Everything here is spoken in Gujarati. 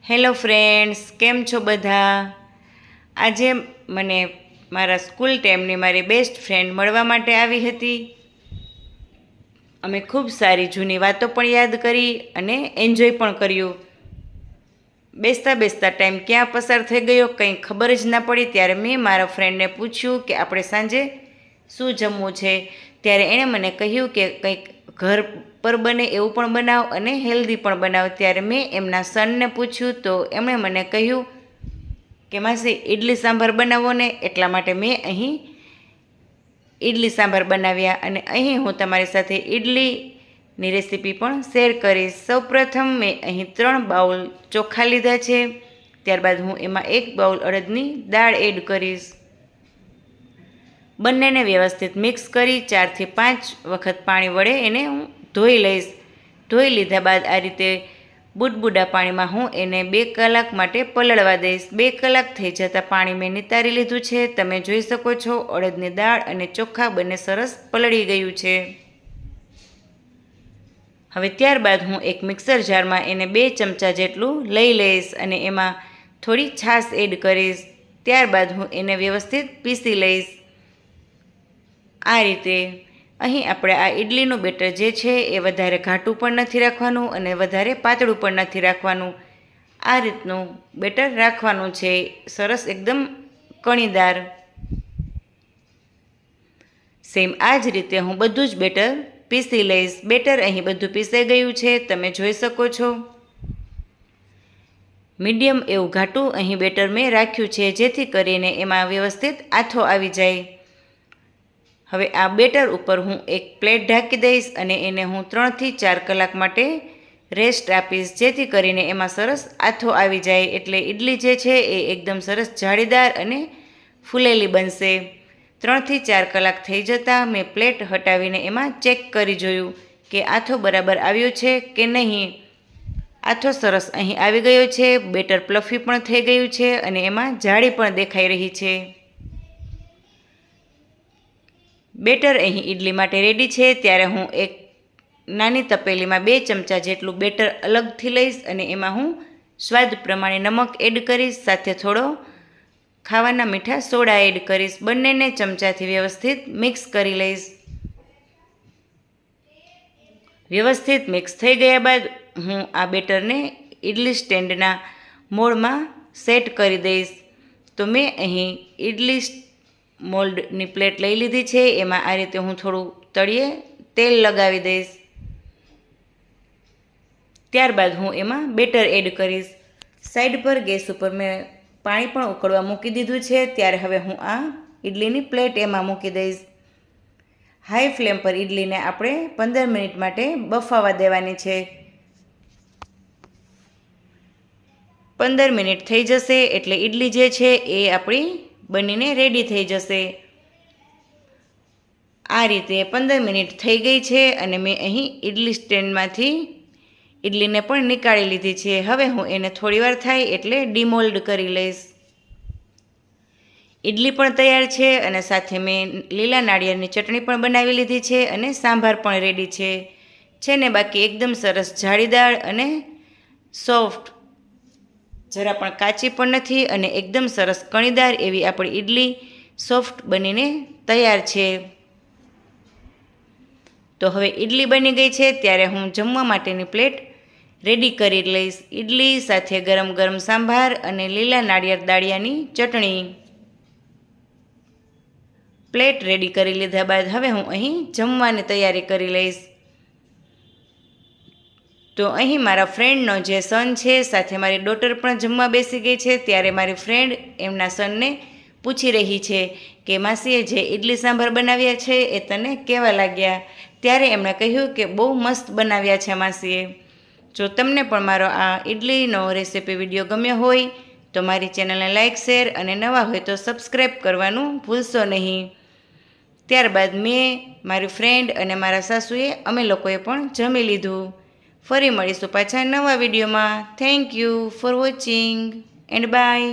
હેલો ફ્રેન્ડ્સ, કેમ છો બધા? આજે મને મારા સ્કૂલ ટાઈમની મારી બેસ્ટ ફ્રેન્ડ મળવા માટે આવી હતી. અમે ખૂબ સારી જૂની વાતો પણ યાદ કરી અને એન્જોય પણ કર્યું. બેસતા બેસતા ટાઈમ ક્યાં પસાર થઈ ગયો કંઈ ખબર જ ના પડી. ત્યારે મેં મારા ફ્રેન્ડને પૂછ્યું કે આપણે સાંજે શું જમવું છે. ત્યારે એણે મને કહ્યું કે કંઈક ઘર પર બને એવું પણ બનાવ અને હેલ્ધી પણ બનાવ. ત્યારે મેં એમના સનને પૂછ્યું તો એમણે મને કહ્યું કે માસી ઇડલી સાંભાર બનાવો ને. એટલા માટે મેં અહીં ઇડલી સાંભાર બનાવ્યા અને અહીં હું તમારી સાથે ઇડલીની રેસીપી પણ શેર કરીશ. સૌપ્રથમ મેં અહીં 3 બાઉલ ચોખા લીધા છે. ત્યારબાદ હું એમાં 1 બાઉલ અડદની દાળ એડ કરીશ. બંનેને વ્યવસ્થિત મિક્સ કરી 4 થી 5 વખત પાણી વડે એને હું ધોઈ લઈશ. ધોઈ લીધા બાદ આ રીતે બુડબુડા પાણીમાં હું એને 2 કલાક માટે પલળવા દઈશ. 2 કલાક થઈ જતાં પાણી મેં નિતારી લીધું છે. તમે જોઈ શકો છો અડદની દાળ અને ચોખા બંને સરસ પલળી ગયું છે. હવે ત્યારબાદ હું એક મિક્સર જારમાં એને 2 ચમચા જેટલું લઈ લઈશ અને એમાં થોડી છાશ એડ કરીશ. ત્યારબાદ હું એને વ્યવસ્થિત પીસી લઈશ. આ રીતે અહીં આપણે આ ઇડલીનું બેટર જે છે એ વધારે ઘાટું પણ નથી રાખવાનું અને વધારે પાતળું પણ નથી રાખવાનું. આ રીતનું બેટર રાખવાનું છે, સરસ એકદમ કણીદાર. સેમ આ જ રીતે હું બધું જ બેટર પીસી લઈશ. બેટર અહીં બધું પીસાઈ ગયું છે, તમે જોઈ શકો છો. મીડિયમ એવું ઘાટું અહીં બેટર મેં રાખ્યું છે જેથી કરીને એમાં વ્યવસ્થિત આથો આવી જાય. હવે આ બેટર ઉપર હું એક પ્લેટ ઢાંકી દઈશ અને એને હું 3 થી 4 કલાક માટે રેસ્ટ આપીશ જેથી કરીને એમાં સરસ આથો આવી જાય. એટલે ઇડલી જે છે એ એકદમ સરસ જાળીદાર અને ફૂલેલી બનશે. 3 થી 4 કલાક થઈ જતાં મેં પ્લેટ હટાવીને એમાં ચેક કરી જોયું કે આથો બરાબર આવ્યો છે કે નહીં. આથો સરસ અહીં આવી ગયો છે. બેટર પ્લફી પણ થઈ ગયું છે અને એમાં જાળી પણ દેખાઈ રહી છે. બેટર અહીં ઇડલી માટે રેડી છે. ત્યારે હું એક નાની તપેલીમાં 2 ચમચા જેટલું બેટર અલગથી લઈશ અને એમાં હું સ્વાદ પ્રમાણે નમક એડ કરીશ. સાથે થોડો ખાવાના મીઠા સોડા એડ કરીશ. બંનેને ચમચાથી વ્યવસ્થિત મિક્સ કરી લઈશ. વ્યવસ્થિત મિક્સ થઈ ગયા બાદ હું આ બેટરને ઇડલી સ્ટેન્ડના મોલ્ડમાં સેટ કરી દઈશ. તો મેં અહીં ઇડલી મોલ્ડની પ્લેટ લઈ લીધી છે. એમાં આ રીતે હું થોડું તળિયે તેલ લગાવી દઈશ. ત્યારબાદ હું એમાં બેટર એડ કરીશ. સાઈડ પર ગેસ ઉપર મેં પાણી પણ ઉકળવા મૂકી દીધું છે. ત્યારે હવે હું આ ઇડલીની પ્લેટ એમાં મૂકી દઈશ. હાઈ ફ્લેમ પર ઇડલીને આપણે 15 મિનિટ માટે બફાવા દેવાની છે. 15 મિનિટ થઈ જશે એટલે ઇડલી જે છે એ આપણી બનીને રેડી થઈ જશે. આ રીતે 15 મિનિટ થઈ ગઈ છે અને મેં અહીં ઇડલી સ્ટેન્ડમાંથી ઇડલીને પણ નીકાળી લીધી છે. હવે હું એને થોડીવાર થાય એટલે ડીમોલ્ડ કરી લઈશ. ઇડલી પણ તૈયાર છે અને સાથે મેં લીલા નાળિયેરની ચટણી પણ બનાવી લીધી છે અને સાંભાર પણ રેડી છે ને બાકી એકદમ સરસ જાળીદાર અને સોફ્ટ, જરા પણ કાચી પણ નથી અને એકદમ સરસ કણીદાર એવી આપણી ઇડલી સોફ્ટ બનીને તૈયાર છે. તો હવે ઇડલી બની ગઈ છે. ત્યારે હું જમવા માટેની પ્લેટ રેડી કરી લઈશ. ઇડલી સાથે ગરમ ગરમ સાંભાર અને લીલા નાળિયેર દાળિયાની ચટણી. પ્લેટ રેડી કરી લીધા બાદ હવે હું અહીં જમવાની તૈયારી કરી લઈશ. તો અહીં મારા ફ્રેન્ડનો જે સન છે સાથે મારી ડોટર પણ જમવા બેસી ગઈ છે. ત્યારે મારી ફ્રેન્ડ એમના સનને પૂછી રહી છે કે માસીએ જે ઇડલી સાંભાર બનાવ્યા છે એ તને કેવા લાગ્યા. ત્યારે એમણે કહ્યું કે બહુ મસ્ત બનાવ્યા છે માસીએ. જો તમને પણ મારો આ ઇડલીનો રેસીપી વિડીયો ગમ્યો હોય તો મારી ચેનલને લાઇક, શેર અને નવા હોય તો સબસ્ક્રાઈબ કરવાનું ભૂલશો નહીં. ત્યારબાદ મેં, મારી ફ્રેન્ડ અને મારા સાસુએ અમે લોકોએ પણ જમી લીધું. ફરી મળીશું પાછા નવા વિડીયોમાં. Thank you for watching and by.